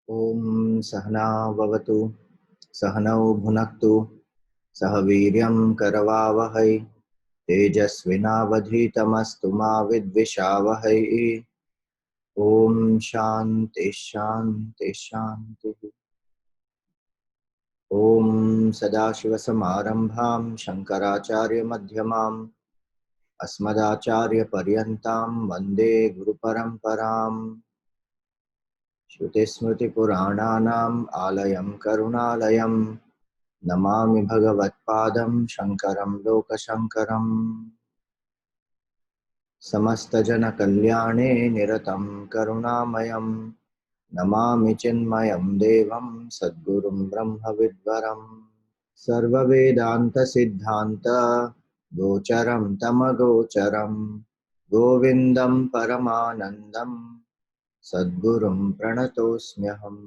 ओम सहना भवतु सहनौ भुनक्तु सह वीर्यं करवावहै तेजस्विनावधीतमस्तु मा विद्विषावहै। ओम शांति शांति शांति। ओम सदाशिवसमारंभां शंकराचार्यमध्यमाम् अस्मदाचार्यपर्यन्तां वन्दे गुरुपरम्पराम्। श्रुतिस्मृतिपुराणानाम् आलयं करुणालयं नमामि भगवत्पादं शंकरं लोकशंकरम्। समस्तजनकल्याणे निरतं करुणामयं नमामि चिन्मयं देवं सद्गुरुं ब्रह्मविद्वरम्। सर्ववेदान्तसिद्धान्त गोचरं तमगोचरं गोविन्दं परमानन्दं सद्गुरुं प्रणतोऽस्म्यहम्।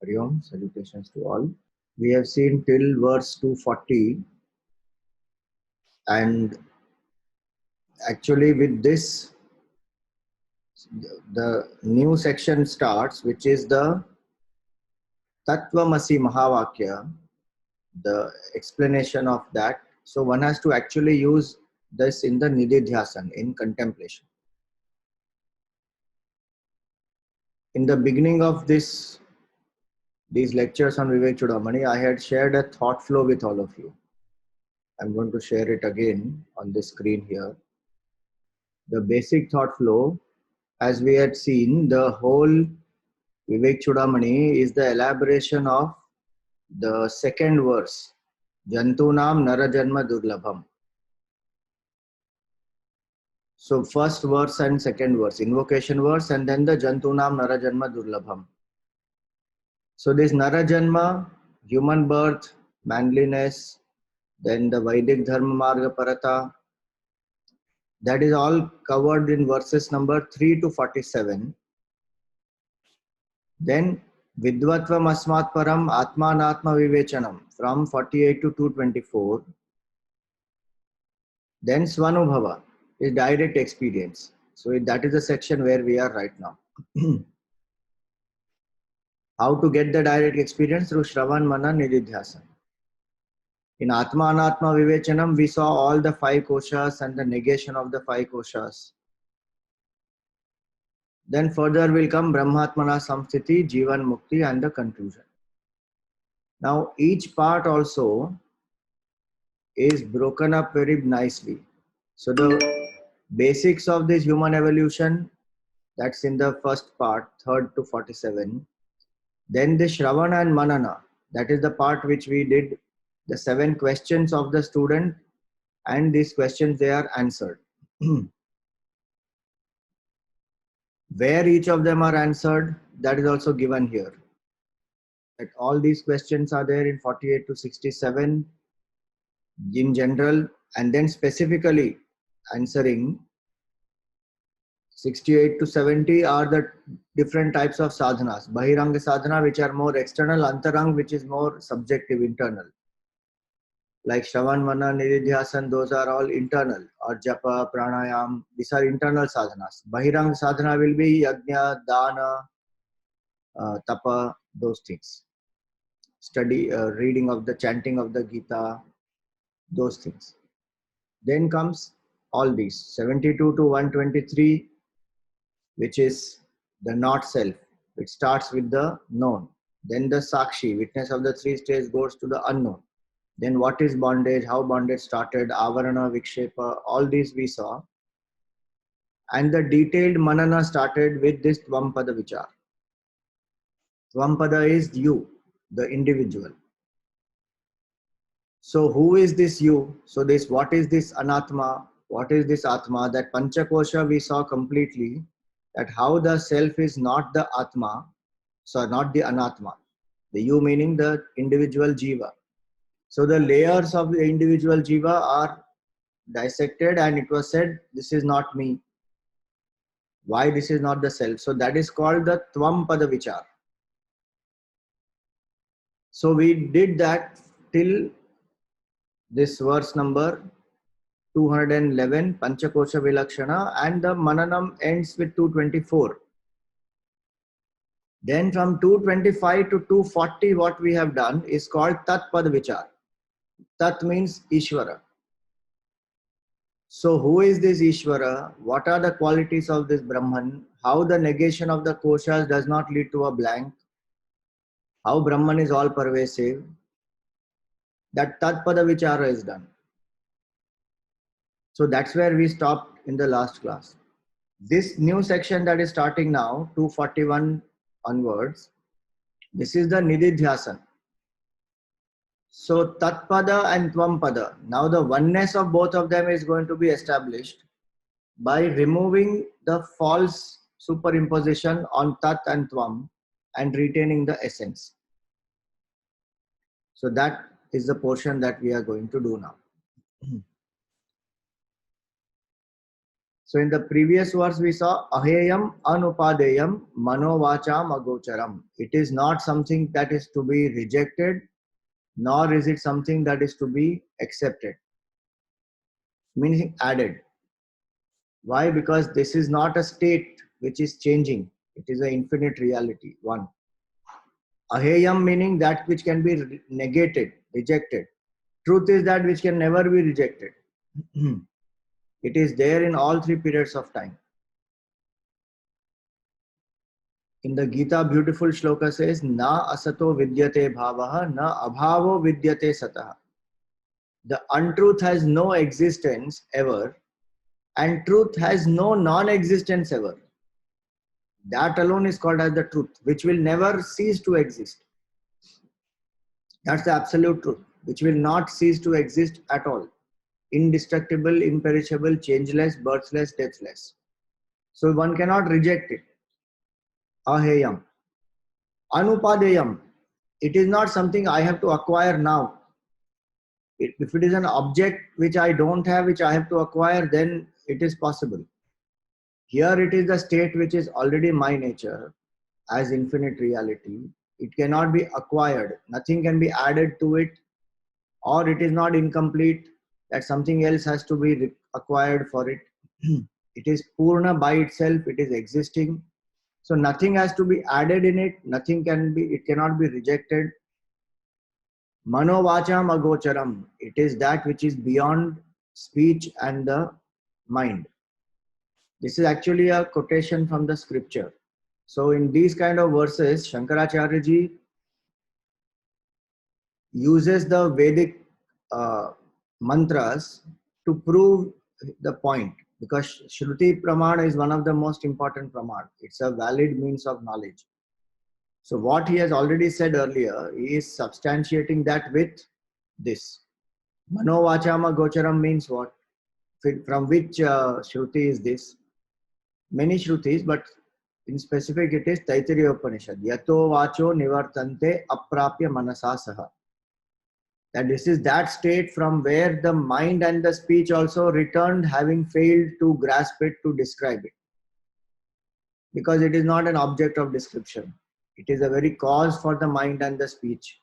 Hari Om, salutations to all. We have seen till verse 240, and actually with this the new section starts, which is the Tattvamasi Mahavakya, the explanation of that. So one has to actually use this in the Nididhyasan, in contemplation. In the beginning of these lectures on Vivek Chudamani, I had shared a thought flow with all of you. I'm going to share it again on the screen here. The basic thought flow, as we had seen, the whole Vivek Chudamani is the elaboration of the second verse, Jantunam Narajanma Durlabham. So first verse and second verse, invocation verse, and then the Jantunam Narajanma Durlabham. So this Narajanma, human birth, manliness, then the Vedic Dharma Marga Parata, that is all covered in verses number 3 to 47. Then Vidvatvam Asmat Param Atmanatma Vivechanam from 48 to 224. Then Svanubhava is direct experience. So that is the section where we are right now. How to get the direct experience? Through Shravan, Manan, Nididhyasan. In Atma Anatma Vivechanam, we saw all the 5 koshas and the negation of the 5 koshas. Then further will come Brahmatmana Samsthiti, Jivan Mukti, and the conclusion. Now each part also is broken up very nicely. So the basics of this human evolution, that's in the first part, 3rd to 47. Then the Shravana and Manana, that is the part which we did, the 7 questions of the student, and these questions they are answered. Where each of them are answered, that is also given here. That all these questions are there in 48 to 67 in general, and then specifically answering 68 to 70 are the different types of sadhanas. Bahiranga sadhana, which are more external, antarang, which is more subjective, internal. Like Shravan, Mana, Nididhyasan, those are all internal, or Japa, Pranayam, these are internal sadhanas. Bahiranga sadhana will be Yajna, Dana, Tapa, those things. Study, reading of the chanting of the Gita, those things. Then comes all these 72 to 123, which is the not self. It starts with the known. Then the Sakshi, witness of the 3 stages, goes to the unknown. Then what is bondage, how bondage started, Avarana, Vikshepa, all these we saw. And the detailed Manana started with this Tvampada Vichar. Tvampada is you, the individual. So who is this you? So this, what is this Anatma? What is this Atma? That Panchakosha we saw completely, that how the self is not the Atma, so not the Anatma. The you meaning the individual Jiva. So the layers of the individual Jiva are dissected, and it was said, this is not me. Why this is not the self? So that is called the Tvampada Vichar. So we did that till this verse number 211, Panchakosha Vilakshana, and the Mananam ends with 224. Then from 225 to 240, what we have done is called Tat Pad Vichar. Tat means Ishvara. So who is this Ishvara? What are the qualities of this Brahman? How the negation of the koshas does not lead to a blank? How Brahman is all pervasive? That Tat Pada Vichara is done. So that's where we stopped in the last class. This new section that is starting now, 241 onwards, this is the Nididhyasana. So Tatpada and Tvampada. Now the oneness of both of them is going to be established by removing the false superimposition on Tat and Tvam and retaining the essence. So that is the portion that we are going to do now. So in the previous verse we saw Aheyam Anupadeyam Manovacham Agocharam. It is not something that is to be rejected, nor is it something that is to be accepted, meaning added. Why? Because this is not a state which is changing. It is an infinite reality. One. Aheyam meaning that which can be negated, rejected. Truth is that which can never be rejected. It is there in all three periods of time. In the Gita, beautiful shloka says, Na asato vidyate bhavaha, na abhavo vidyate sataha. The untruth has no existence ever, and truth has no non-existence ever. That alone is called as the truth, which will never cease to exist. That's the absolute truth, which will not cease to exist at all. Indestructible, imperishable, changeless, birthless, deathless. So one cannot reject it. Aheyam. Anupadeyam. It is not something I have to acquire now. If it is an object which I don't have, which I have to acquire, then it is possible. Here it is the state which is already my nature as infinite reality. It cannot be acquired. Nothing can be added to it, or it is not incomplete that something else has to be acquired for it. It is Purna by itself. It is existing. So nothing has to be added in it. It cannot be rejected. Manovacham agocharam. It is that which is beyond speech and the mind. This is actually a quotation from the scripture. So in these kind of verses, Shankaracharya ji uses the Vedic mantras to prove the point, because Shruti Pramana is one of the most important Pramana. It's a valid means of knowledge. So what he has already said earlier, he is substantiating that with this. Manovachama Gocharam means what? From which Shruti is this? Many Shrutis, but in specific it is Taittiriya Upanishad. Yato vacho nivartante aprapya manasa saha. That this is that state from where the mind and the speech also returned, having failed to grasp it, to describe it. Because it is not an object of description. It is a very cause for the mind and the speech.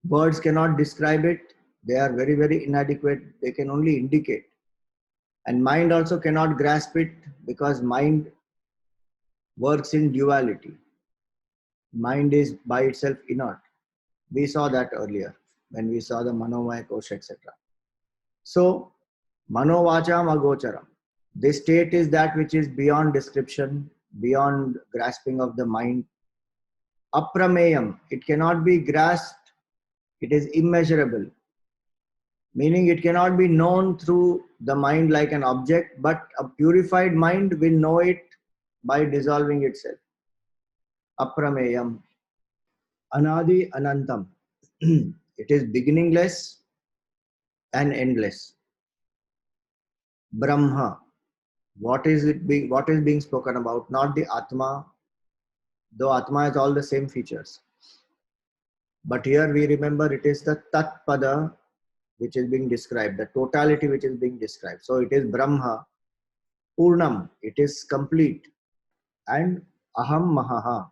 Words cannot describe it. They are very, very inadequate. They can only indicate. And mind also cannot grasp it, because mind works in duality. Mind is by itself inert. We saw that earlier when we saw the Manomaya Kosha, etc. So, Manovacham Agocharam. This state is that which is beyond description, beyond grasping of the mind. Aprameyam. It cannot be grasped. It is immeasurable. Meaning it cannot be known through the mind like an object, but a purified mind will know it by dissolving itself. Aprameyam. Anadi Anantam. It is beginningless and endless. Brahma. What is being spoken about? Not the Atma, though Atma has all the same features. But here we remember it is the Tat Pada which is being described, the totality which is being described. So it is Brahma, Purnam, it is complete, and Aham Mahaha.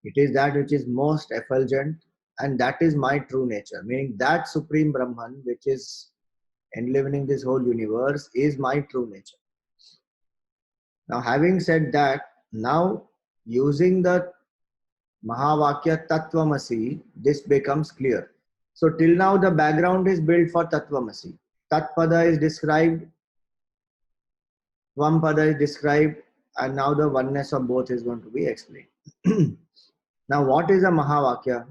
It is that which is most effulgent, and that is my true nature. Meaning that Supreme Brahman which is enlivening this whole universe is my true nature. Now having said that, now using the Mahavakya Tattvamasi, this becomes clear. So till now the background is built for Tattvamasi. Tatpada is described, Tvam-pada is described, and now the oneness of both is going to be explained. Now what is a Mahavakya?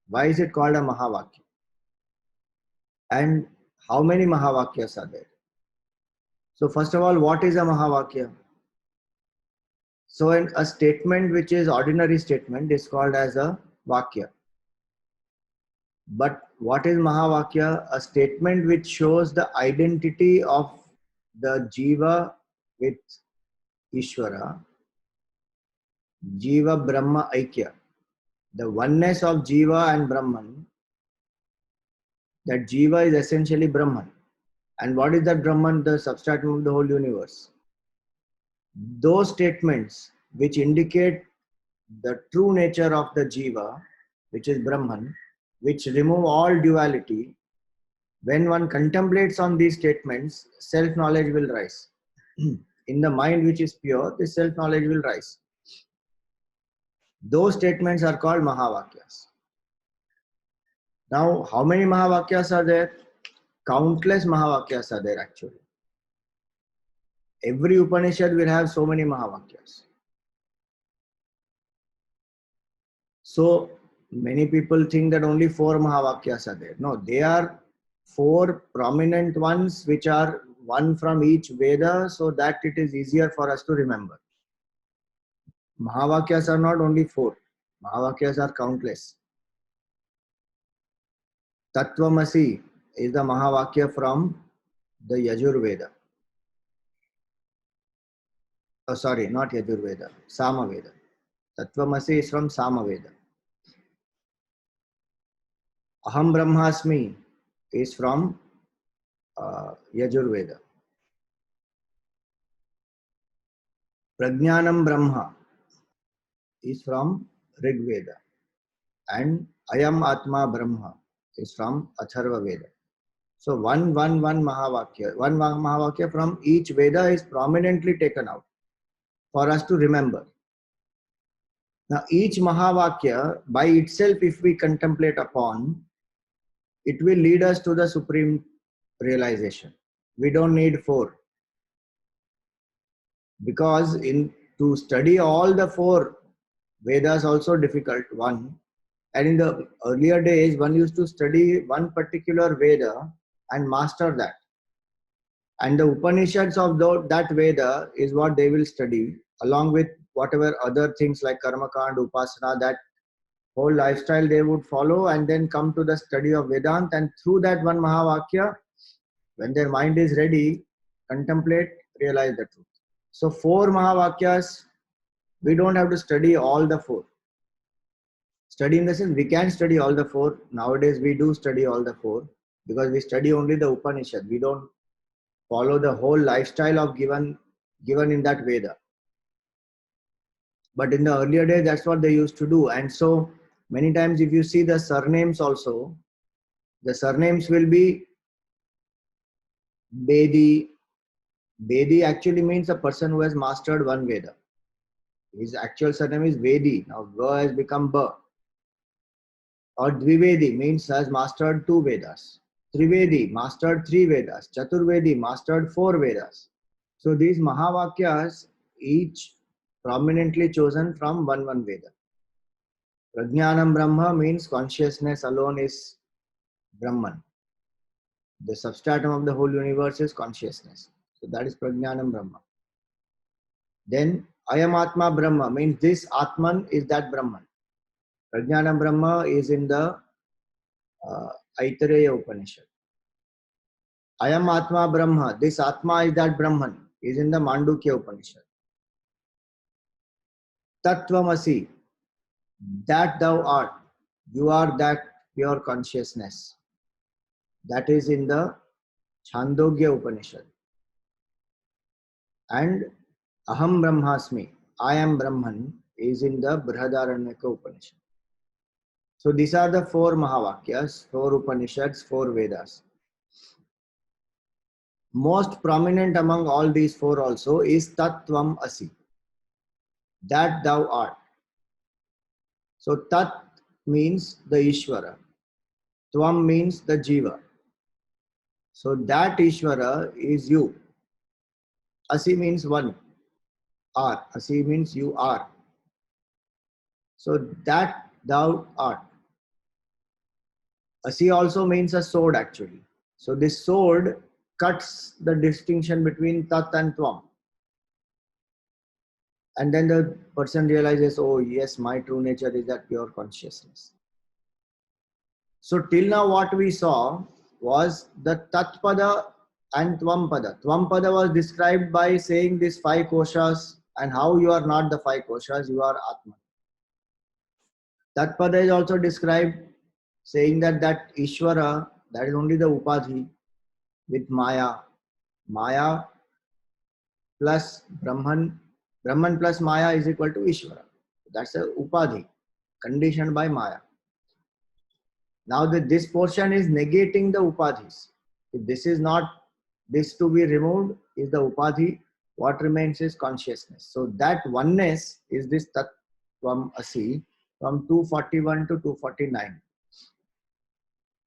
Why is it called a Mahavakya? And how many Mahavakyas are there? So first of all, what is a Mahavakya? So a statement which is ordinary statement is called as a Vakya. But what is Mahavakya? A statement which shows the identity of the Jiva with Ishvara, Jiva Brahma Aikya. The oneness of Jiva and Brahman, that Jiva is essentially Brahman. And what is that Brahman? The substratum of the whole universe. Those statements which indicate the true nature of the Jiva, which is Brahman, which remove all duality, when one contemplates on these statements, self-knowledge will rise. In the mind which is pure, this self-knowledge will rise. Those statements are called Mahavakyas. Now, how many Mahavakyas are there? Countless Mahavakyas are there actually. Every Upanishad will have so many Mahavakyas. So many people think that only 4 Mahavakyas are there. No, they are 4 prominent ones which are one from each Veda so that it is easier for us to remember. Mahavakyas are not only 4. Mahavakyas are countless. Tattvamasi is the Mahavakya from the Yajurveda. Oh, sorry, not Yajurveda, Samaveda. Tattvamasi is from Samaveda. Aham Brahmasmi is from Yajurveda. Prajnanam Brahma is from Rigveda. And Ayam Atma Brahma is from Atharva Veda. So one Mahavakya from each Veda is prominently taken out for us to remember. Now each Mahavakya by itself, if we contemplate upon, it will lead us to the supreme realization. We don't need 4. Because to study all the 4 Vedas also difficult, one. And in the earlier days, one used to study one particular Veda and master that. And the Upanishads of that Veda is what they will study, along with whatever other things like Karmakand, Upasana, that whole lifestyle they would follow, and then come to the study of Vedanta. And through that one Mahavakya, when their mind is ready, contemplate, realize the truth. So 4 Mahavakyas, we don't have to study all the 4. Study in the sense, we can study all the 4. Nowadays, we do study all the 4 because we study only the Upanishad. We don't follow the whole lifestyle of given in that Veda. But in the earlier days, that's what they used to do. And so many times, if you see the surnames also, the surnames will be Bedi. Bedi actually means a person who has mastered one Veda. His actual surname is Vedi. Now Va has become Ba. Or Dvivedi means has mastered 2 Vedas. Trivedi mastered 3 Vedas. Chaturvedi mastered 4 Vedas. So these Mahavakyas, each prominently chosen from one Veda. Prajnanam Brahma means consciousness alone is Brahman. The substratum of the whole universe is consciousness. So that is Prajnanam Brahma. Then Ayam Atma Brahma means this Atman is that Brahman. Prajnanam Brahma is in the Aitareya Upanishad. Ayam Atma Brahma, this Atma is that Brahman, is in the Mandukya Upanishad. Tattvamasi, that thou art, you are that pure consciousness. That is in the Chandogya Upanishad. And Aham Brahmasmi, I am Brahman, is in the Brihadaranyaka Upanishad. So these are the 4 Mahavakyas, 4 Upanishads, 4 Vedas. Most prominent among all these 4 also is Tattvam Asi. that thou art. So Tat means the Ishvara. Tvam means the Jiva. So that Ishvara is you. Asi means one. Are. Asi means you are. So that thou art. Asi also means a sword actually. So this sword cuts the distinction between Tat and Tvam. And then the person realizes, oh yes, my true nature is that pure consciousness. So till now what we saw was the Tatpada and Tvampada. Tvampada was described by saying these five koshas and how you are not the five koshas, you are Atman. Tatpada is also described saying that Ishvara, that is only the Upadhi with Maya. Maya plus Brahman, Brahman plus Maya is equal to Ishvara. That's a Upadhi, conditioned by Maya. Now this portion is negating the Upadhis. If this is not, this to be removed is the Upadhi, what remains is consciousness. So that oneness is this Tattvam Asi from 241 to 249.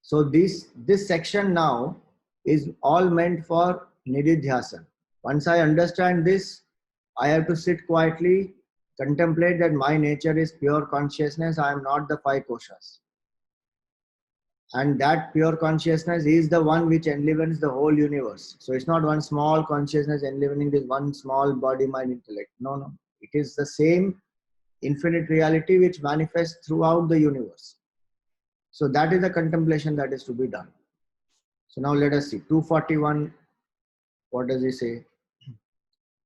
So this section now is all meant for Nididhyasana. Once I understand this, I have to sit quietly, contemplate that my nature is pure consciousness, I am not the five koshas. And that pure consciousness is the one which enlivens the whole universe. So it's not one small consciousness enlivening this one small body, mind, intellect. No. It is the same infinite reality which manifests throughout the universe. So that is the contemplation that is to be done. So now let us see. 241, what does he say?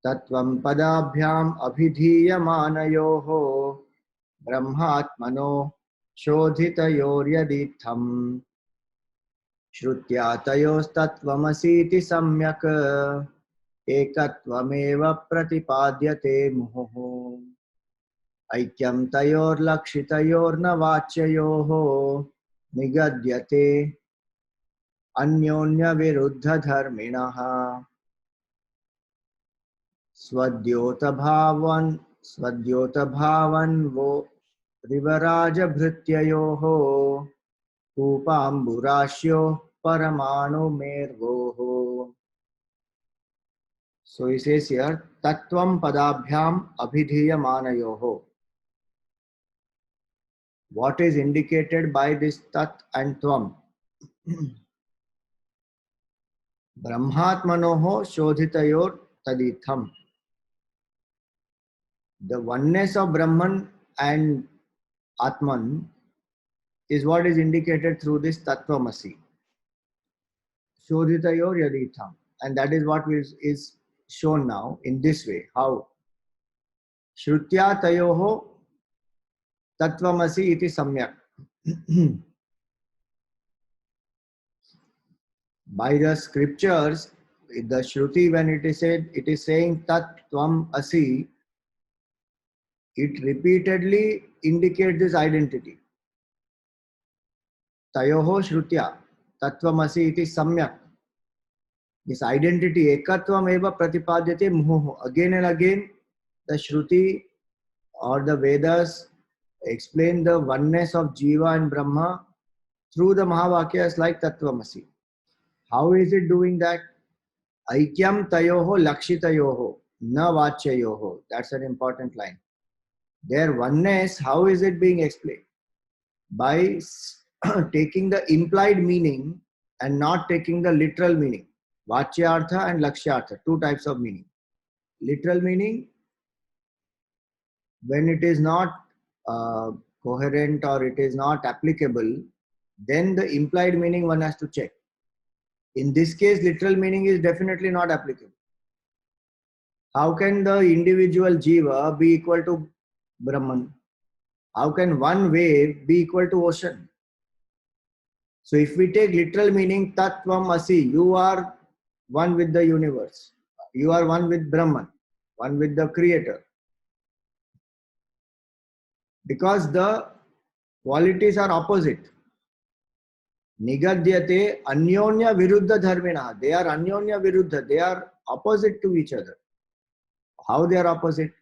Tattvam padabhyam abhidhiyamanayoho brahmatmano shodhitayoryaditham Shrutyatayostattvamasiti samyak ekatvameva pratipadyate muhu Aikyam tayor lakshitayor navachyayoho nigadyate anyonya viruddha dharminaha svadyota bhavan vo rivaraja bhrityayoho Upamburashyo paramanu mervoho. So he says here, Tattvam padabhyam abhidhiyamanayoho. What is indicated by this Tat and Tvam? Brahmatmanoho shodhitayor taditham. The oneness of Brahman and Atman is what is indicated through this Tattvamasi. Shodhitayor yaditham. And that is what is shown now in this way. How? Shrutya tayoho tattvamasi iti samyak. By the scriptures, the Shruti, when it is said, it is saying Tat Tvam Asi, it repeatedly indicates this identity. Tayoho Shrutya Tattvamasi iti samyak. This identity, ekatvam eva pratipadyate muhu. Again and again, the Shruti or the Vedas explain the oneness of Jiva and Brahma through the Mahavakyas like Tattvamasi. How is it doing that? Aikyam tayoho lakshitayoho na vachyayoho. That's an important line. Their oneness, how is it being explained? By taking the implied meaning and not taking the literal meaning. Vachyartha and Lakshyartha, two types of meaning. Literal meaning, when it is not coherent or it is not applicable, then the implied meaning one has to check. In this case, literal meaning is definitely not applicable. How can the individual Jiva be equal to Brahman? How can one wave be equal to ocean? So if we take literal meaning, Tattvam Asi, you are one with the universe. You are one with Brahman, one with the Creator. Because the qualities are opposite. Nigadyate anyonya viruddha dharmina. They are anyonya viruddha. They are opposite to each other. How they are opposite?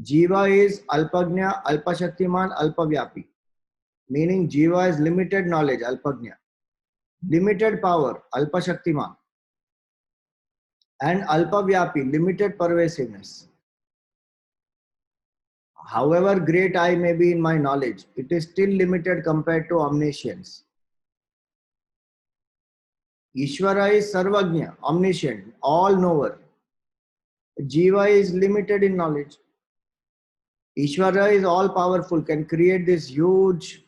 Jiva is Alpagnya, Alpashaktiman, Alpavyapi. Meaning Jiva is limited knowledge, Alpagnya. Limited power, Alpashaktiman. And Alpavyapi, limited pervasiveness. However great I may be in my knowledge, it is still limited compared to omniscience. Ishvara is Sarvagnya, omniscient, all knower. Jiva is limited in knowledge. Ishvara is all powerful, can create this huge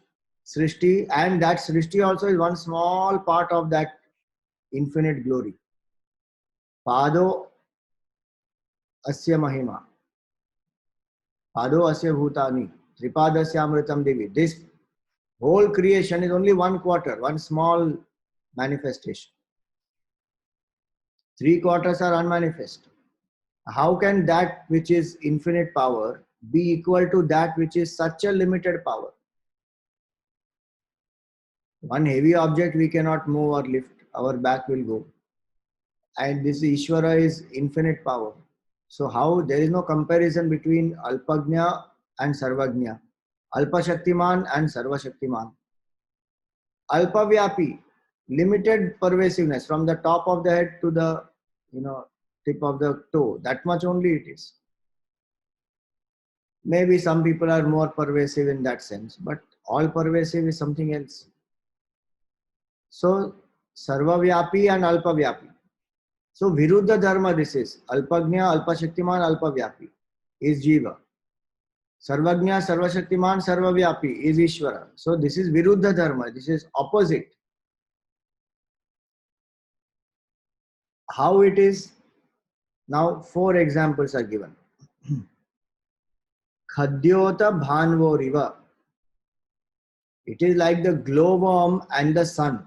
Srishti, and that Srishti also is one small part of that infinite glory. Pado asya mahima. Pado asya bhutani. Tripadasya amritam divi. This whole creation is only 1/4, one small manifestation. 3/4 are unmanifest. How can that which is infinite power be equal to that which is such a limited power? One heavy object we cannot move or lift, our back will go. And this Ishvara is infinite power. So how there is no comparison between Alpagnya and Sarvagnya, Alpashaktiman and Sarvashaktiman. Alpavyapi, limited pervasiveness from the top of the head to the tip of the toe. That much only it is. Maybe some people are more pervasive in that sense, but all pervasive is something else. So Sarvavyapi and Alpavyapi. So Viruddha Dharma this is. Alpagnya, Alpashaktiman, Alpavyapi is Jiva. Sarvagnya, Sarvashaktiman, Sarvavyapi is Ishvara. So this is Viruddha Dharma. This is opposite. How it is? Now 4 examples are given. Khadyota Bhanvo Riva. It is like the glowworm and the sun.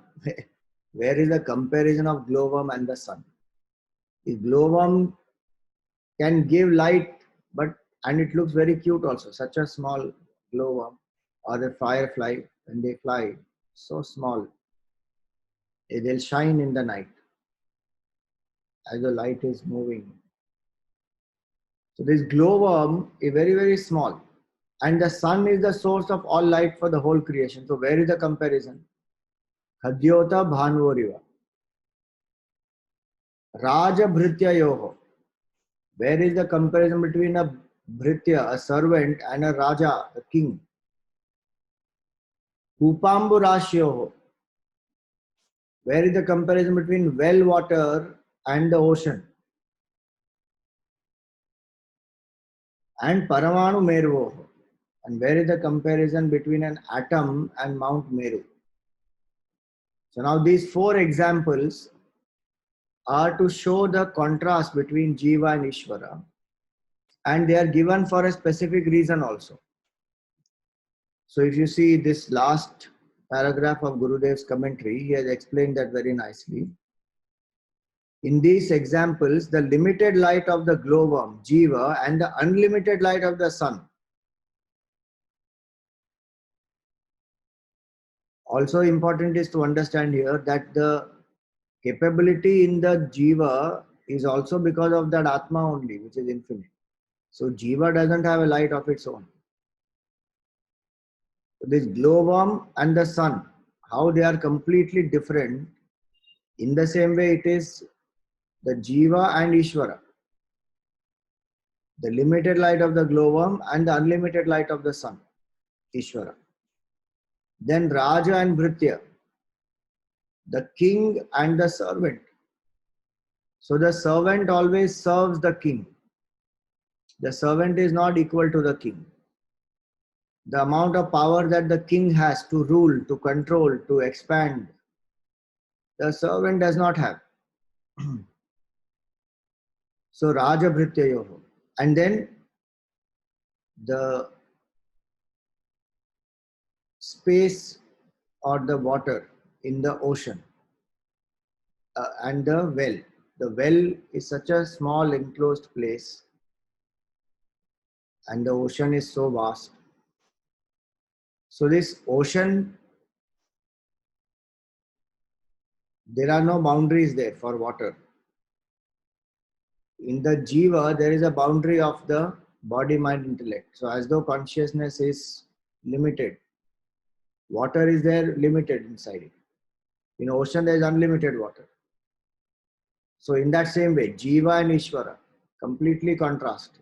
Where is the comparison of glowworm and the sun? The glowworm can give light, and it looks very cute also. Such a small glowworm, or the firefly, when they fly, so small. They'll shine in the night as the light is moving. So this glowworm is very, very small. And the sun is the source of all light for the whole creation. So where is the comparison? Khadyota Bhanvoriva. Raja Bhritya Yoho. Where is the comparison between a Bhritya, a servant, and a Raja, a king? Kupambu Rashyoho. Where is the comparison between well water and the ocean? And Paramanu Meruho. And where is the comparison between an atom and Mount Meru? So now these 4 examples are to show the contrast between Jiva and Ishvara, and they are given for a specific reason also. So if you see this last paragraph of Gurudev's commentary, he has explained that very nicely. In these examples, the limited light of the glowworm, Jiva, and the unlimited light of the sun. Also important is to understand here that the capability in the Jiva is also because of that Atma only, which is infinite. So Jiva doesn't have a light of its own. So this glowworm and the sun, how they are completely different. In the same way, it is the Jiva and Ishvara. The limited light of the glowworm and the unlimited light of the sun, Ishvara. Then Raja and Bhritya, the king and the servant. So the servant always serves the king. The servant is not equal to the king. The amount of power that the king has to rule, to control, to expand, the servant does not have. So Raja Bhritya Yoho. And then the space or the water in the ocean and the well. The well is such a small enclosed place and the ocean is so vast. So this ocean, there are no boundaries there for water. In the Jiva, there is a boundary of the body, mind, intellect. So as though consciousness is limited. Water is there limited inside it. In ocean there is unlimited water. So in that same way, Jiva and Ishvara, completely contrast.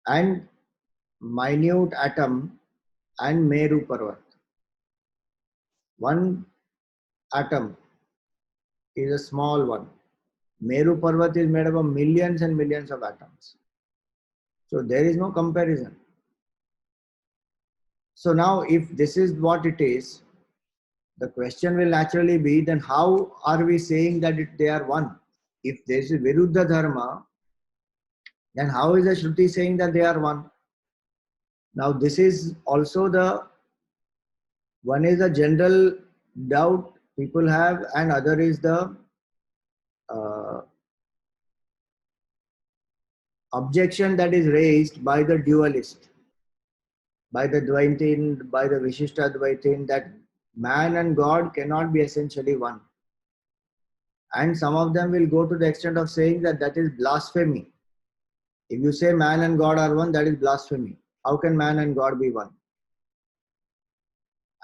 And minute atom and Meru Parvat. One atom is a small one. Meru Parvat is made up of millions and millions of atoms. So there is no comparison. So now if this is what it is, the question will naturally be, then how are we saying that they are one? If there is Viruddha Dharma, then how is the Shruti saying that they are one? Now this is also one is a general doubt people have, and other is the objection that is raised by the dualist, by the Dvaitin, by the Vishishta Dvaitin, that man and God cannot be essentially one. And some of them will go to the extent of saying that that is blasphemy. If you say man and God are one, that is blasphemy. How can man and God be one?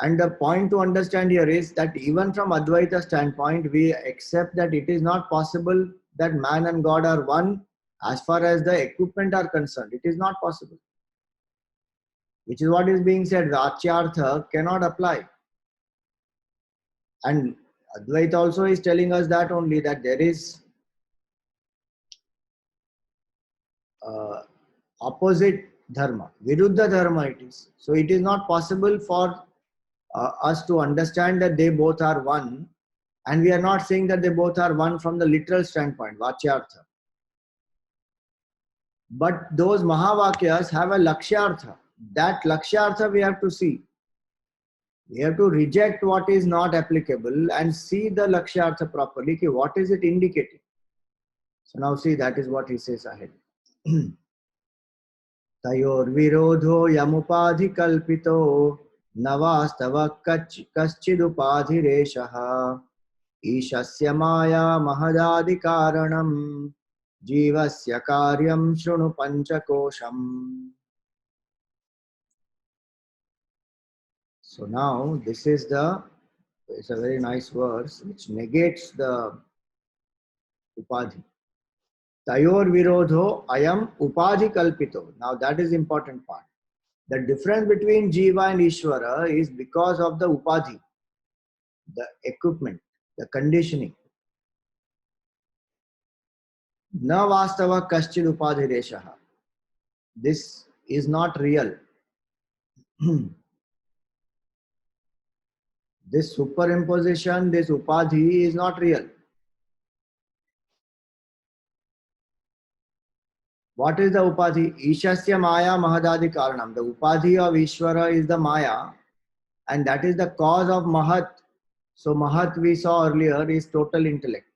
And the point to understand here is that even from Advaita standpoint, we accept that it is not possible that man and God are one as far as the equipment are concerned. It is not possible. Which is what is being said. Vachyartha cannot apply. And Advaita also is telling us that only, that there is opposite dharma, Viruddha Dharma it is. So it is not possible for us to understand that they both are one, and we are not saying that they both are one from the literal standpoint, Vachyartha. But those Mahavakyas have a Lakshyartha. That Lakshyartha we have to see. We have to reject what is not applicable and see the Lakshyartha properly. Okay, what is it indicating? So now see, that is what he says ahead. Tayor virodho yamupadhi kalpito navastava kaschidupādhireshaha ishasya maya mahadadi karanam jivasya karyam shrunu panchakosham. So now this is it's a very nice verse which negates the upadhi. Tayor virodho ayam upadhi kalpito. Now that is the important part. The difference between Jiva and Ishvara is because of the upadhi, the equipment, the conditioning. Na vastava kaschid upadhi reshaha. This is not real. This superimposition, this upadhi is not real. What is the upadhi? Ishasya maya mahadadi karanam. The upadhi of Ishvara is the maya, and that is the cause of mahat. So mahat we saw earlier is total intellect.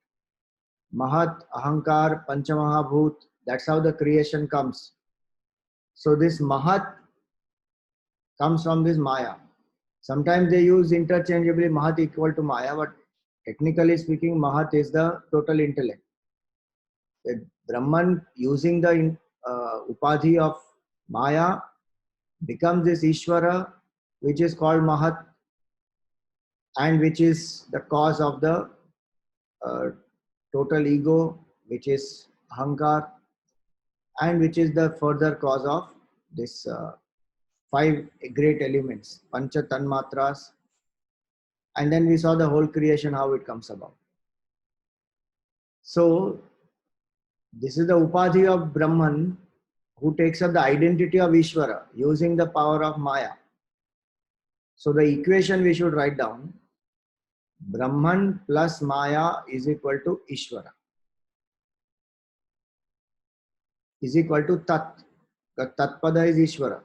Mahat, ahankar, panchamahabhut, that's how the creation comes. So this mahat comes from this maya. Sometimes they use interchangeably mahat equal to maya, but technically speaking, mahat is the total intellect. The Brahman using the upadhi of maya becomes this Ishvara, which is called mahat, and which is the cause of the total ego, which is ahankar, and which is the further cause of this five great elements, pancha tanmatras, and then we saw the whole creation, how it comes about. So this is the upadhi of Brahman, who takes up the identity of Ishvara using the power of Maya. So the equation we should write down, Brahman plus Maya is equal to Ishvara, is equal to Tat. The Tat pada is Ishvara.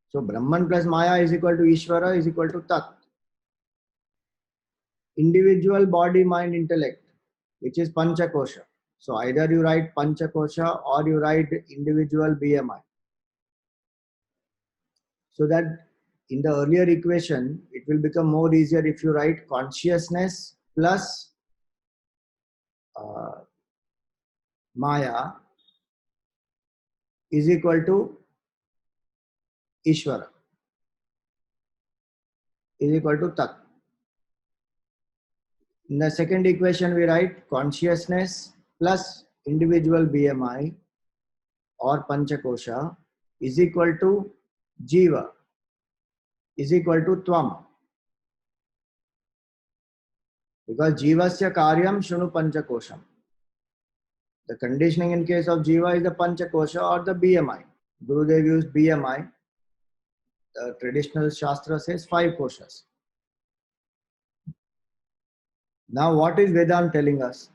So Brahman plus Maya is equal to Ishvara is equal to Tat. Individual body, mind, intellect, which is Panchakosha. So either you write Panchakosha or you write individual BMI. So that in the earlier equation, it will become more easier if you write consciousness plus Maya is equal to Ishvara, is equal to Tat. In the second equation, we write consciousness plus individual BMI or Panchakosha is equal to Jiva, is equal to Tvam. Because Jivasya Karyam Shunu Panchakosham. The conditioning in case of Jiva is the Panchakosha or the BMI. Gurudev used BMI. The traditional Shastra says 5 koshas. Now what is Vedanta telling us?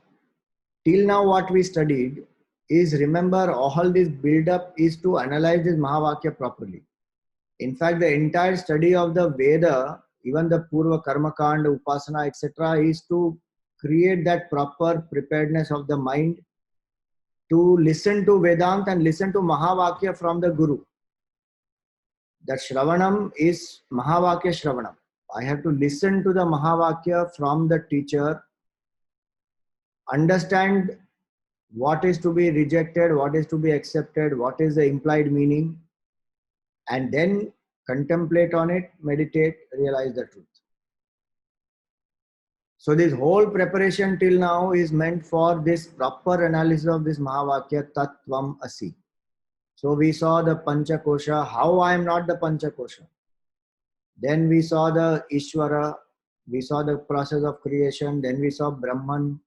Till now what we studied is, remember, all this build up is to analyze this Mahavakya properly. In fact, the entire study of the Veda, even the Purva Karma Kanda, Upasana, etc., is to create that proper preparedness of the mind to listen to Vedanta and listen to Mahavakya from the Guru. That Shravanam is Mahavakya Shravanam. I have to listen to the Mahavakya from the teacher, understand what is to be rejected, what is to be accepted, what is the implied meaning, and then contemplate on it, meditate, realize the truth. So this whole preparation till now is meant for this proper analysis of this Mahavakya Tattvam Asi. So we saw the Panchakosha, how I am not the Panchakosha. Then we saw the Ishvara, we saw the process of creation, then we saw Brahman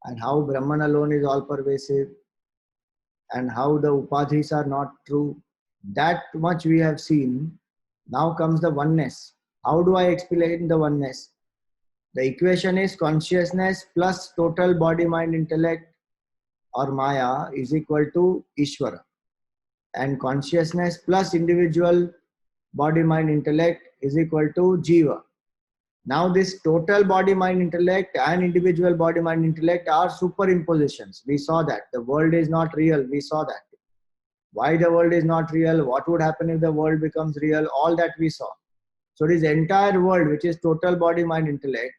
and how Brahman alone is all pervasive and how the Upadhis are not true. That much we have seen. Now comes the oneness. How do I explain the oneness? The equation is consciousness plus total body, mind, intellect or Maya is equal to Ishvara. And consciousness plus individual body, mind, intellect is equal to Jiva. Now this total body, mind, intellect and individual body, mind, intellect are superimpositions. We saw that. The world is not real. We saw that. Why the world is not real? What would happen if the world becomes real? All that we saw. So this entire world, which is total body, mind, intellect,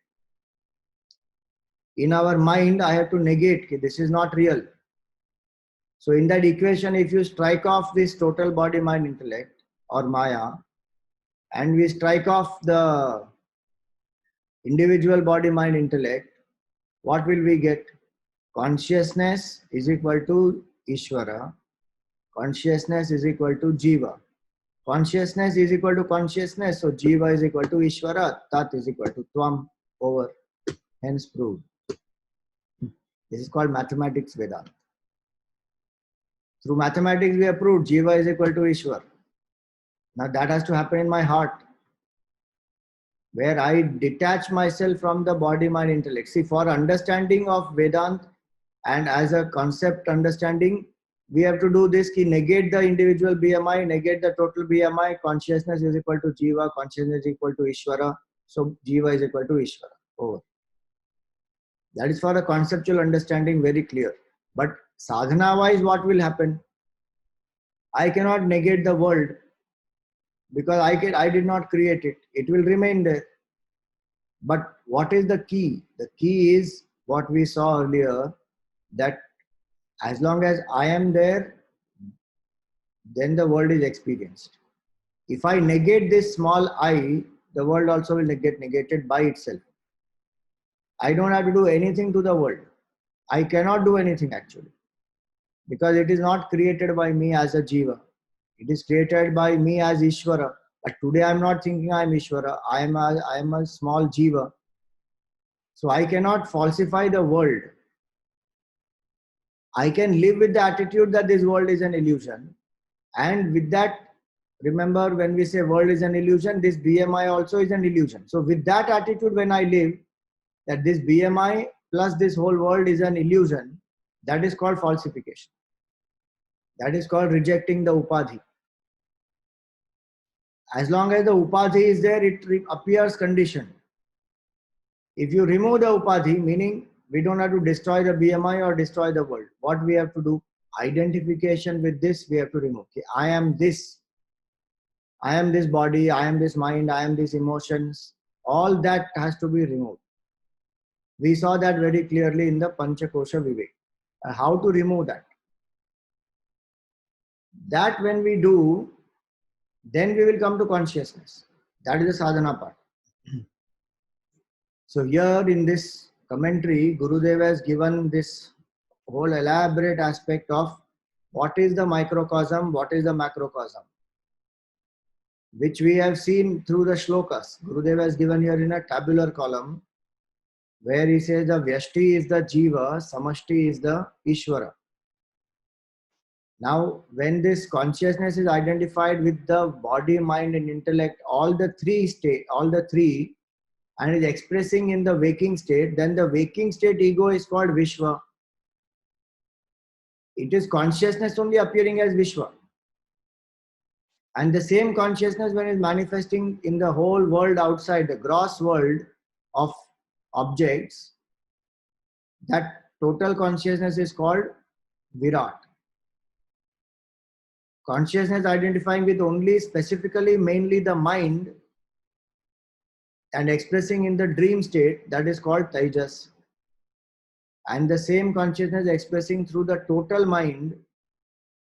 in our mind, I have to negate this is not real. So in that equation, if you strike off this total body, mind, intellect or Maya, and we strike off the individual body, mind, intellect, what will we get? Consciousness is equal to Ishvara. Consciousness is equal to Jiva. Consciousness is equal to consciousness. So Jiva is equal to Ishvara. Tat is equal to Tvam. Over. Hence proved. This is called mathematics Vedanta. Through mathematics we have proved Jiva is equal to Ishvara. Now that has to happen in my heart, where I detach myself from the body, mind, intellect. See, for understanding of Vedanta and as a concept understanding, we have to do this, ki negate the individual BMI, negate the total BMI, consciousness is equal to Jiva, consciousness is equal to Ishvara, so Jiva is equal to Ishvara. Over. That is for a conceptual understanding, very clear. But sadhana wise, what will happen? I cannot negate the world because I did not create it. It will remain there. But what is the key? The key is what we saw earlier, that as long as I am there, then the world is experienced. If I negate this small I, the world also will get negated by itself. I don't have to do anything to the world. I cannot do anything actually, because it is not created by me as a Jiva. It is created by me as Ishvara. But today I am not thinking I am Ishvara. I am a small Jiva. So I cannot falsify the world. I can live with the attitude that this world is an illusion. And with that, remember when we say world is an illusion, this BMI also is an illusion. So with that attitude, when I live, that this BMI plus this whole world is an illusion, that is called falsification. That is called rejecting the Upadhi. As long as the Upadhi is there, it appears conditioned. If you remove the Upadhi, meaning we don't have to destroy the BMI or destroy the world. What we have to do? Identification with this, we have to remove. Okay, I am this. I am this body, I am this mind, I am these emotions. All that has to be removed. We saw that very clearly in the Panchakosha Vivek. How to remove that? That when we do, then we will come to consciousness. That is the sadhana part. So here in this commentary, Gurudev has given this whole elaborate aspect of what is the microcosm, what is the macrocosm, which we have seen through the shlokas. Gurudev has given here in a tabular column where he says the Vyashti is the Jiva, Samashti is the Ishvara. Now, when this consciousness is identified with the body, mind, and intellect, all the three, and is expressing in the waking state, then the waking state ego is called Vishwa. It is consciousness only appearing as Vishwa. And the same consciousness, when it is manifesting in the whole world outside, the gross world of objects, that total consciousness is called Virat. Consciousness identifying with only specifically mainly the mind and expressing in the dream state, that is called Tejas. And the same consciousness expressing through the total mind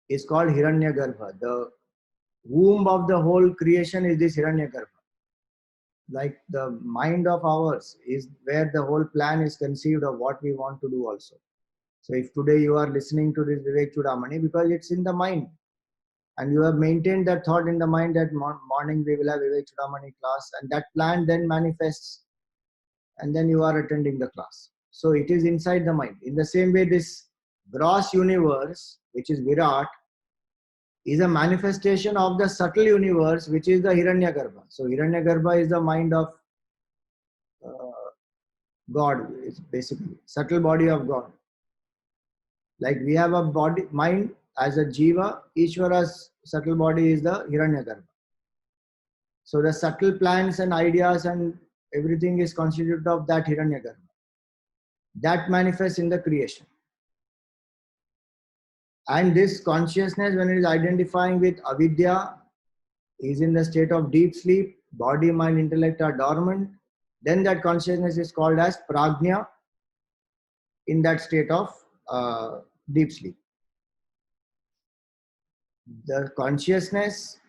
is called Hiranyagarbha. The womb of the whole creation is this Hiranyagarbha. Like the mind of ours is where the whole plan is conceived of what we want to do also. So if today you are listening to this Vivek Chudamani, because it's in the mind, and you have maintained that thought in the mind that morning we will have Vivek Chudamani class, and that plan then manifests, and then you are attending the class. So it is inside the mind. In the same way, this gross universe, which is Virat, is a manifestation of the subtle universe, which is the Hiranyagarbha. So Hiranyagarbha is the mind of God, it's basically subtle body of God. Like we have a body, mind as a Jiva, Ishvara's subtle body is the Hiranyagarbha. So the subtle plans and ideas and everything is constituted of that Hiranyagarbha. That manifests in the creation. And this consciousness, when it is identifying with avidya, is in the state of deep sleep, body, mind, intellect are dormant, then that consciousness is called as prajna in that state of deep sleep. The consciousness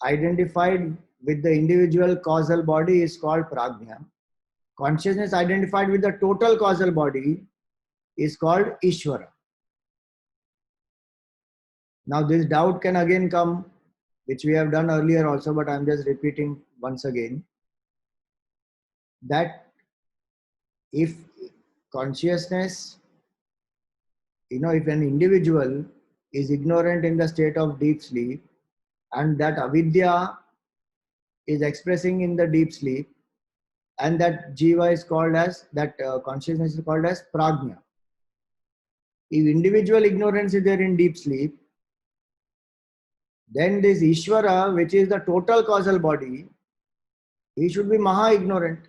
identified with the individual causal body is called prajna. Consciousness identified with the total causal body is called Ishvara. Now this doubt can again come, which we have done earlier also, but I am just repeating once again, that if consciousness, if an individual is ignorant in the state of deep sleep, and that avidya is expressing in the deep sleep, and that jiva is called as, that consciousness is called as prajna. If individual ignorance is there in deep sleep, then this Ishvara, which is the total causal body, he should be maha ignorant,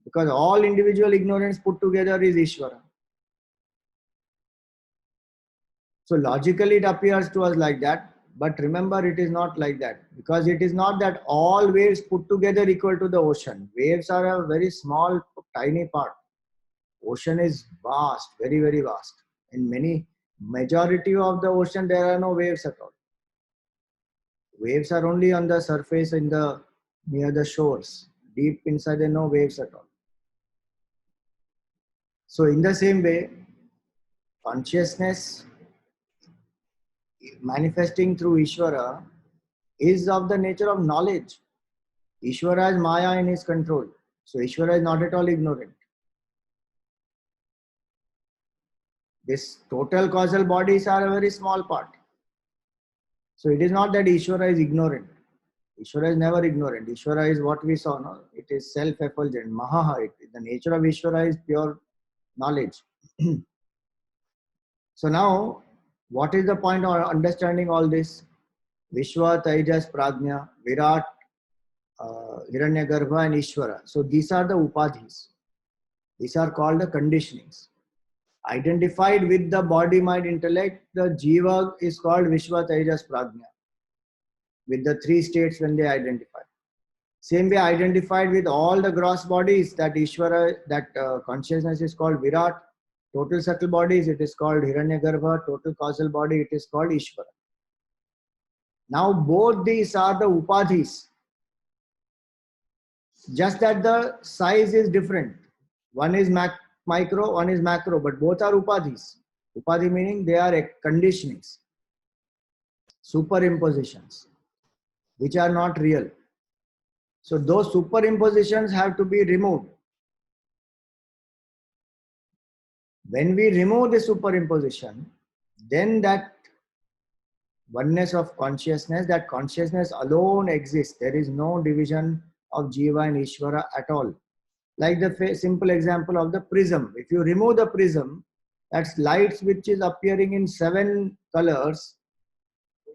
because all individual ignorance put together is Ishvara. So logically it appears to us like that, but remember it is not like that, because it is not that all waves put together equal to the ocean. Waves are a very small, tiny part. Ocean is vast, very, very vast. In majority of the ocean, there are no waves at all. Waves are only on the surface near the shores. Deep inside there are no waves at all. So in the same way, consciousness manifesting through Ishvara is of the nature of knowledge. Ishvara has Maya in his control. So Ishvara is not at all ignorant. This total causal bodies are a very small part. So it is not that Ishvara is ignorant. Ishvara is never ignorant. Ishvara is what we saw, no? It is self-effulgent. Mahaha. The nature of Ishvara is pure knowledge. So now, what is the point of understanding all this? Vishwa, Tejas, Prajna, Virat, Hiranyagarbha and Ishvara. So these are the upadhis. These are called the conditionings. Identified with the body, mind, intellect, the jiva is called Vishwa, Tejas, Prajna. With the three states when they identify. Same way identified with all the gross bodies, that Ishvara, that consciousness is called Virat. Total subtle bodies, it is called Hiranyagarbha. Total causal body, it is called Ishvara. Now both these are the upadhis, just that the size is different. One is micro, one is macro, but both are upadhis. Upadhi meaning they are conditionings, superimpositions, which are not real. So those superimpositions have to be removed. When we remove the superimposition, then that oneness of consciousness, that consciousness alone exists. There is no division of Jiva and Ishvara at all. Like the simple example of the prism. If you remove the prism, that's light which is appearing in 7 colors,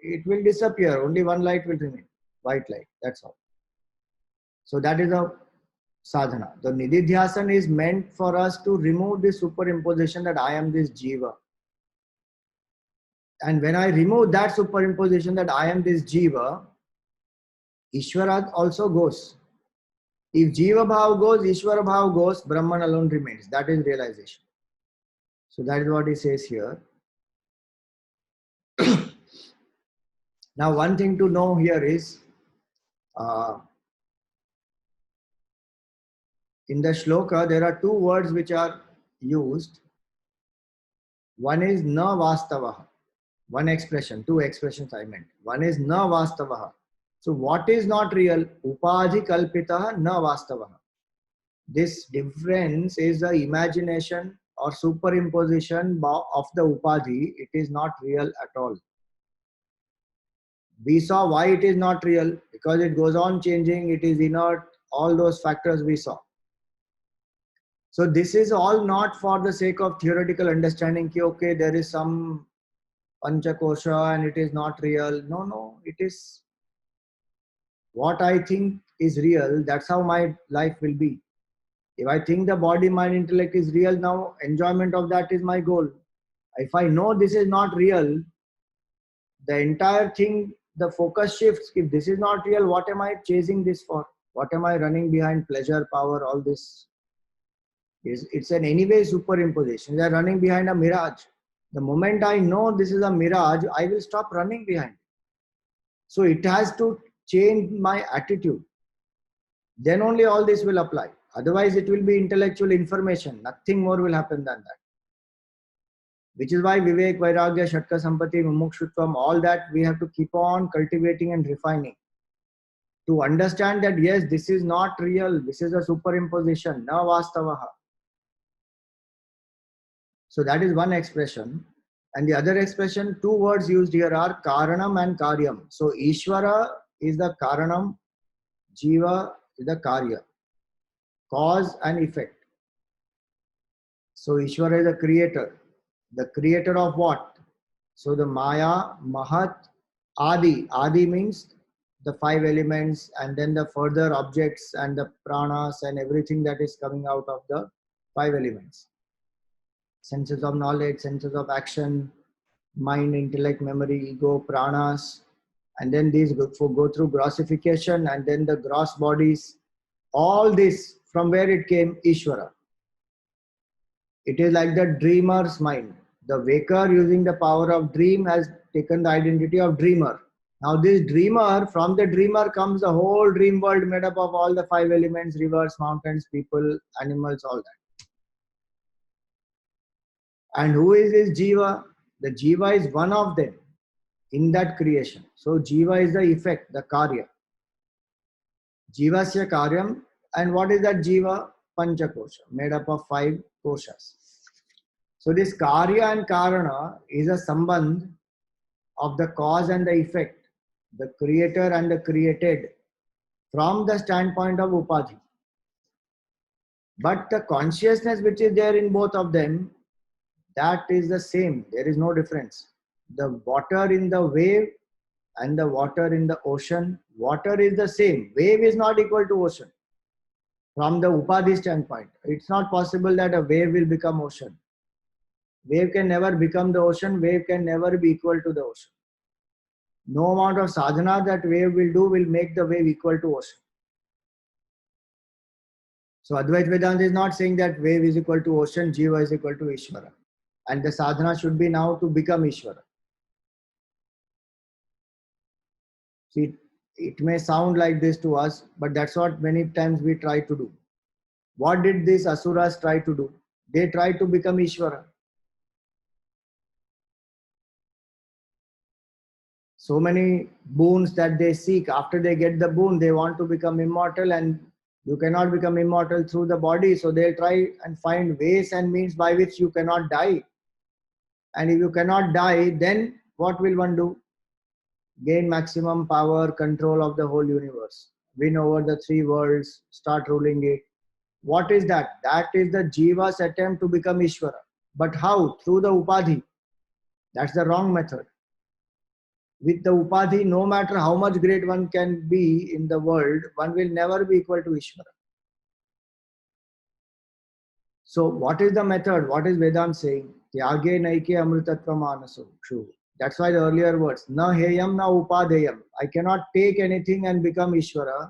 it will disappear. Only one light will remain, white light. That's all. So that is a sadhana. The nididhyasana is meant for us to remove this superimposition that I am this Jiva. And when I remove that superimposition that I am this Jiva, Ishvara also goes. If Jiva Bhav goes, Ishvara Bhav goes, Brahman alone remains. That is realization. So that is what he says here. Now one thing to know here is, in the shloka there are 2 words which are used. One is na vastavaha. One expression, 2 expressions I meant. One is na vastavaha. So what is not real? Upadhi kalpitaha na vastavaha. This difference is the imagination or superimposition of the upadhi. It is not real at all. We saw why it is not real, because it goes on changing, it is inert, all those factors we saw. So this is all not for the sake of theoretical understanding, ki, okay, there is some panchakosha and it is not real. No, it is what I think is real. That's how my life will be. If I think the body, mind, intellect is real, now enjoyment of that is my goal. If I know this is not real, the entire thing, the focus shifts. If this is not real, what am I chasing this for? What am I running behind? Pleasure, power, all this. It's an anyway superimposition. They are running behind a mirage. The moment I know this is a mirage, I will stop running behind. So it has to change my attitude. Then only all this will apply. Otherwise, it will be intellectual information. Nothing more will happen than that. Which is why Vivek, Vairagya, Shatka, Sampati, Mumukshutvam, all that we have to keep on cultivating and refining. To understand that, yes, this is not real. This is a superimposition. Na vastavaha. So that is one expression. And the other expression, 2 words used here are Karanam and Karyam. So Ishvara is the Karanam, Jiva is the Karya. Cause and effect. So Ishvara is the creator. The creator of what? So the Maya, Mahat, Adi. Adi means the 5 elements and then the further objects and the pranas and everything that is coming out of the 5 elements. Senses of knowledge, senses of action, mind, intellect, memory, ego, pranas, and then these go through grossification and then the gross bodies. All this, from where it came? Ishvara. It is like the dreamer's mind. The waker, using the power of dream, has taken the identity of dreamer. Now this dreamer, from the dreamer comes the whole dream world made up of all the 5 elements, rivers, mountains, people, animals, all that. And who is this Jiva? The Jiva is one of them in that creation. So Jiva is the effect, the Karya. Jivasya Karyam. And what is that Jiva? Panchakosha, made up of 5 koshas. So this Karya and Karana is a sambandh of the cause and the effect, the creator and the created, from the standpoint of Upadhi. But the consciousness which is there in both of them, that is the same. There is no difference. The water in the wave and the water in the ocean, water is the same. Wave is not equal to ocean. From the Upadhi standpoint, it's not possible that a wave will become ocean. Wave can never become the ocean. Wave can never be equal to the ocean. No amount of sadhana that wave will do will make the wave equal to ocean. So Advaita Vedanta is not saying that wave is equal to ocean, Jiva is equal to Ishvara. And the sadhana should be now to become Ishvara. See, it may sound like this to us, but that's what many times we try to do. What did these asuras try to do? They tried to become Ishvara. So many boons that they seek. After they get the boon, they want to become immortal, and you cannot become immortal through the body. So they'll try and find ways and means by which you cannot die. And if you cannot die, then what will one do? Gain maximum power, control of the whole universe, win over the three worlds, start ruling it. What is that? That is the Jiva's attempt to become Ishvara. But how? Through the Upadhi. That's the wrong method. With the Upadhi, no matter how much great one can be in the world, one will never be equal to Ishvara. So what is the method? What is Vedanta saying? Tyage naike amritatva manaso. That's why the earlier words, na heyam na upadeyam. I cannot take anything and become Ishvara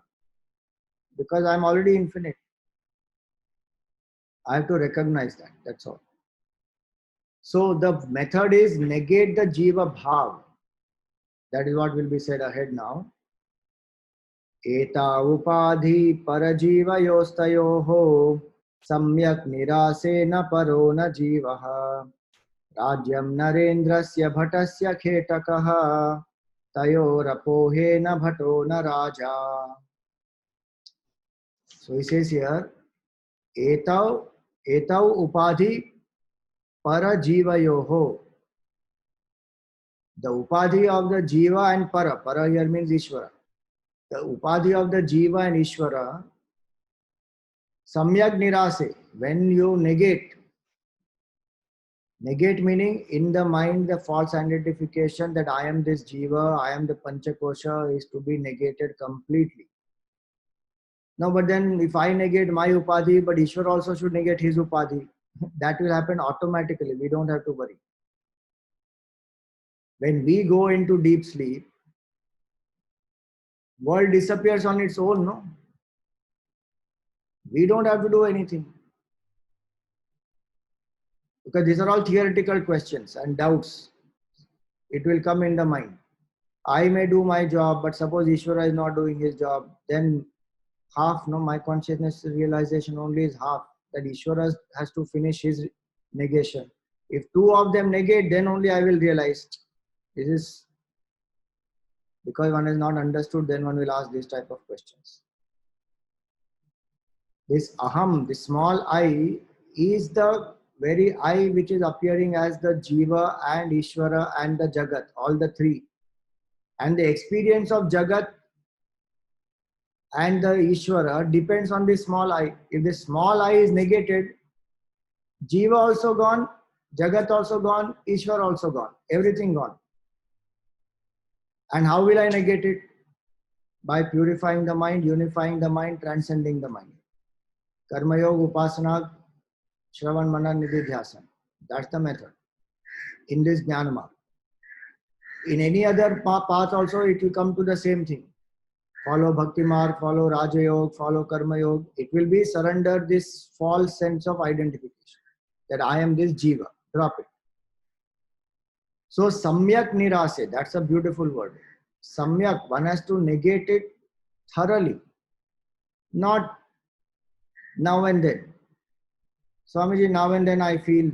because I'm already infinite. I have to recognize that. That's all. So the method is negate the Jiva Bhav. That is what will be said ahead now. Eta upadhi parajiva yostayoho samyak nirasena paro na jivaha Rajyam narendrasya bhatasya khetakaha tayorapohe na bhato na raja. So he says here, etau upadhi parajivayoho. The upadhi of the jiva and para here means Ishvara. The upadhi of the jiva and Ishvara, samyak nirase, when you negate meaning in the mind the false identification that I am this jiva, I am the panchakosha is to be negated completely. No, but then if I negate my upadhi, but Ishvara also should negate his upadhi. That will happen automatically. We don't have to worry. When we go into deep sleep, world disappears on its own, no? We don't have to do anything. Because these are all theoretical questions and doubts. It will come in the mind. I may do my job, but suppose Ishvara is not doing his job, then half, no, my consciousness realization only is half. That Ishvara has to finish his negation. If two of them negate, then only I will realize. This is because one is not understood, then one will ask this type of questions. This aham, the small I, is the very I which is appearing as the Jiva and Ishvara and the Jagat, all the three. And the experience of Jagat and the Ishvara depends on the small I. If the small I is negated, Jiva also gone, Jagat also gone, Ishvara also gone, everything gone. And how will I negate it? By purifying the mind, unifying the mind, transcending the mind. Karma Yoga, Upasana, Shravan, Manan, Nididhyasana. That's the method. In this Jnana Marg. In any other path also, it will come to the same thing. Follow Bhakti Marg, follow Raja Yoga, follow Karma Yoga. It will be surrender this false sense of identification. That I am this Jiva. Drop it. So samyak nirase, that's a beautiful word. Samyak, one has to negate it thoroughly. Not now and then. Swamiji, now and then I feel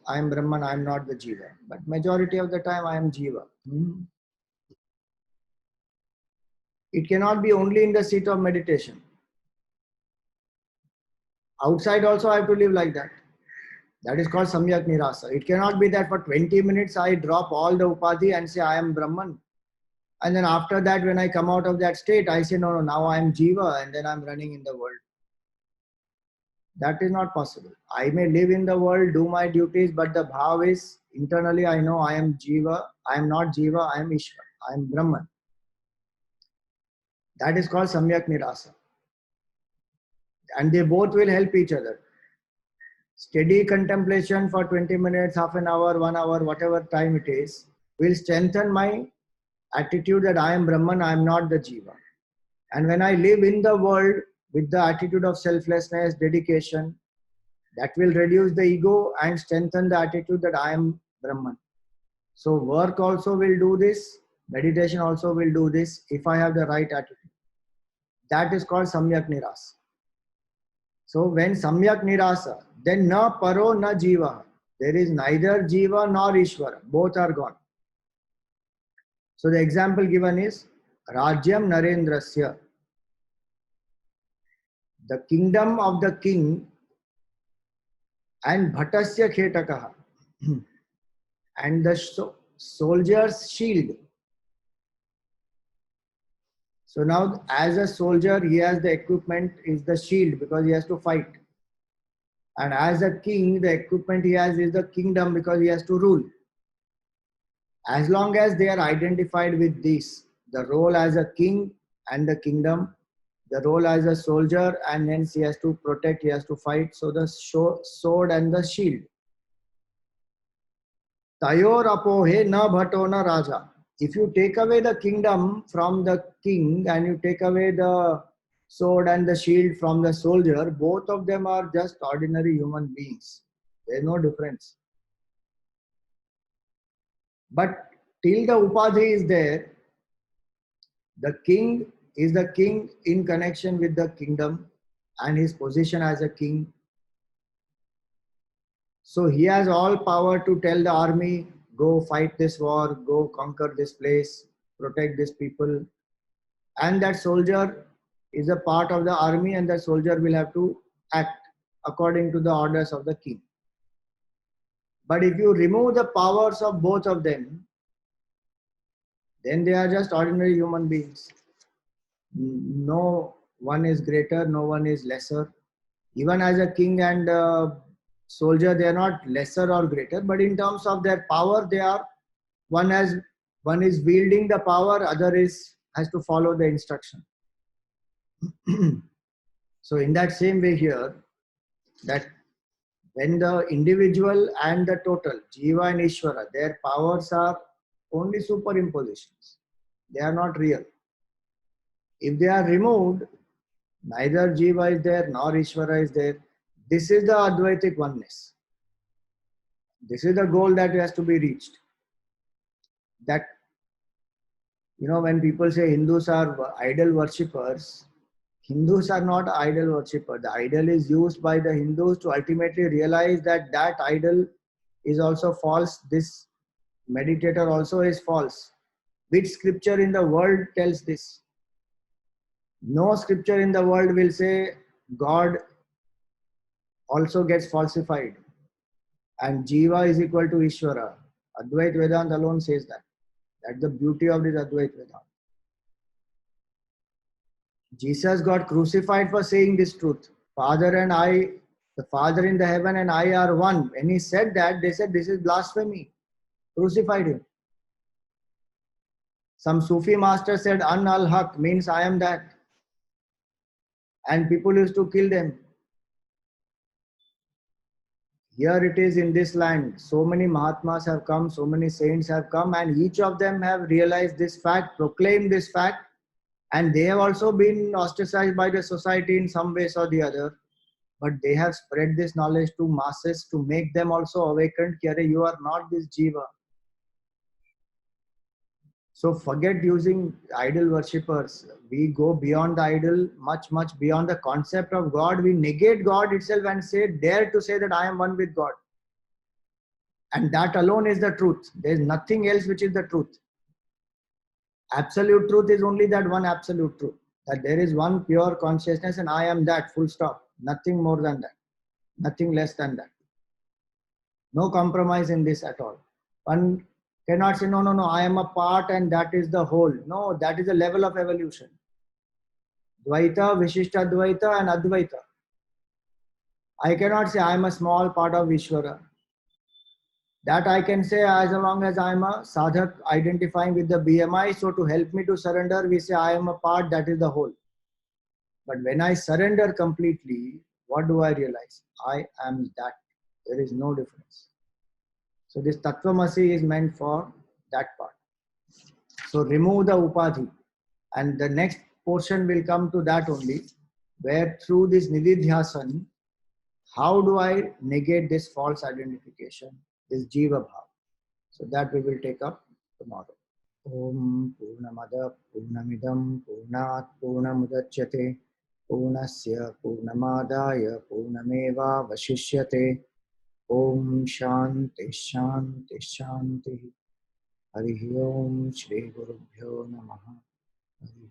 I am Brahman, I am not the Jiva. But majority of the time I am Jiva. It cannot be only in the seat of meditation. Outside also I have to live like that. That is called Samyak Nirasa. It cannot be that for 20 minutes I drop all the Upadhi and say I am Brahman. And then after that, when I come out of that state, I say, no, now I am Jiva and then I am running in the world. That is not possible. I may live in the world, do my duties, but the bhav is internally I know I am Jiva. I am not Jiva, I am Ishvara. I am Brahman. That is called Samyak Nirasa. And they both will help each other. Steady contemplation for 20 minutes, half an hour, 1 hour, whatever time it is, will strengthen my attitude that I am Brahman, I am not the Jiva. And when I live in the world with the attitude of selflessness, dedication, that will reduce the ego and strengthen the attitude that I am Brahman. So work also will do this. Meditation also will do this if I have the right attitude. That is called Samyak Nirasa. So when Samyak Nirasa, then na paro na jiva. There is neither jiva nor Ishvara. Both are gone. So the example given is Rajyam Narendrasya. The kingdom of the king and Bhattasya Khetakaha. And the soldier's shield. So now as a soldier, he has the equipment is the shield because he has to fight. And as a king, the equipment he has is the kingdom because he has to rule. As long as they are identified with this, the role as a king and the kingdom, the role as a soldier, and hence he has to protect, he has to fight. So the sword and the shield. Tayor apohe na bhato na raja. If you take away the kingdom from the king and you take away the sword and the shield from the soldier, both of them are just ordinary human beings. There is no difference. But till the upadhi is there, the king is the king in connection with the kingdom and his position as a king. So he has all power to tell the army, go fight this war, go conquer this place, protect these people. And that soldier is a part of the army and the soldier will have to act according to the orders of the king. But if you remove the powers of both of them, then they are just ordinary human beings. No one is greater, no one is lesser. Even as a king and a soldier, they are not lesser or greater, but in terms of their power, they are one is wielding the power, other has to follow the instruction. So in that same way here, that when the individual and the total, Jiva and Ishvara, their powers are only superimpositions. They are not real. If they are removed, neither Jiva is there nor Ishvara is there. This is the Advaitic oneness. This is the goal that has to be reached. That, when people say Hindus are idol worshippers, Hindus are not idol worshipper. The idol is used by the Hindus to ultimately realize that that idol is also false. This meditator also is false. Which scripture in the world tells this? No scripture in the world will say God also gets falsified and Jiva is equal to Ishvara. Advait Vedanta alone says that. That's the beauty of this Advait Vedanta. Jesus got crucified for saying this truth. Father and I, the Father in the heaven and I are one. When he said that, they said this is blasphemy. Crucified him. Some Sufi master said An al Haq means I am that. And people used to kill them. Here it is in this land. So many Mahatmas have come, so many saints have come, and each of them have realized this fact, proclaimed this fact, and they have also been ostracized by the society in some ways or the other. But they have spread this knowledge to masses to make them also awakened. Kya you are not this Jiva. So forget using idol worshippers. We go beyond the idol, much, much beyond the concept of God. We negate God itself and dare to say that I am one with God. And that alone is the truth. There is nothing else which is the truth. Absolute truth is only that one absolute truth. That there is one pure consciousness and I am that, full stop. Nothing more than that. Nothing less than that. No compromise in this at all. One cannot say, no, I am a part and that is the whole. No, that is a level of evolution. Dvaita, Vishishta Dvaita and Advaita. I cannot say I am a small part of Vishwara. That I can say as long as I am a sadhak identifying with the BMI. So to help me to surrender, we say I am a part, that is the whole. But when I surrender completely, what do I realize? I am that. There is no difference. So this Tattvamasi is meant for that part. So remove the upadhi. And the next portion will come to that only, where through this nididhyasan, how do I negate this false identification, this jiva bhav? So that we will take up tomorrow. ओम पूर्णमद पूर्णमिदं पूर्णात् पूर्णमुदच्यते पूर्णस्य पूर्णमादाय पूर्णमेवावशिष्यते। ओम शांति शांति शांति। हरि ओम श्री गुरुभ्यो नमः। हरि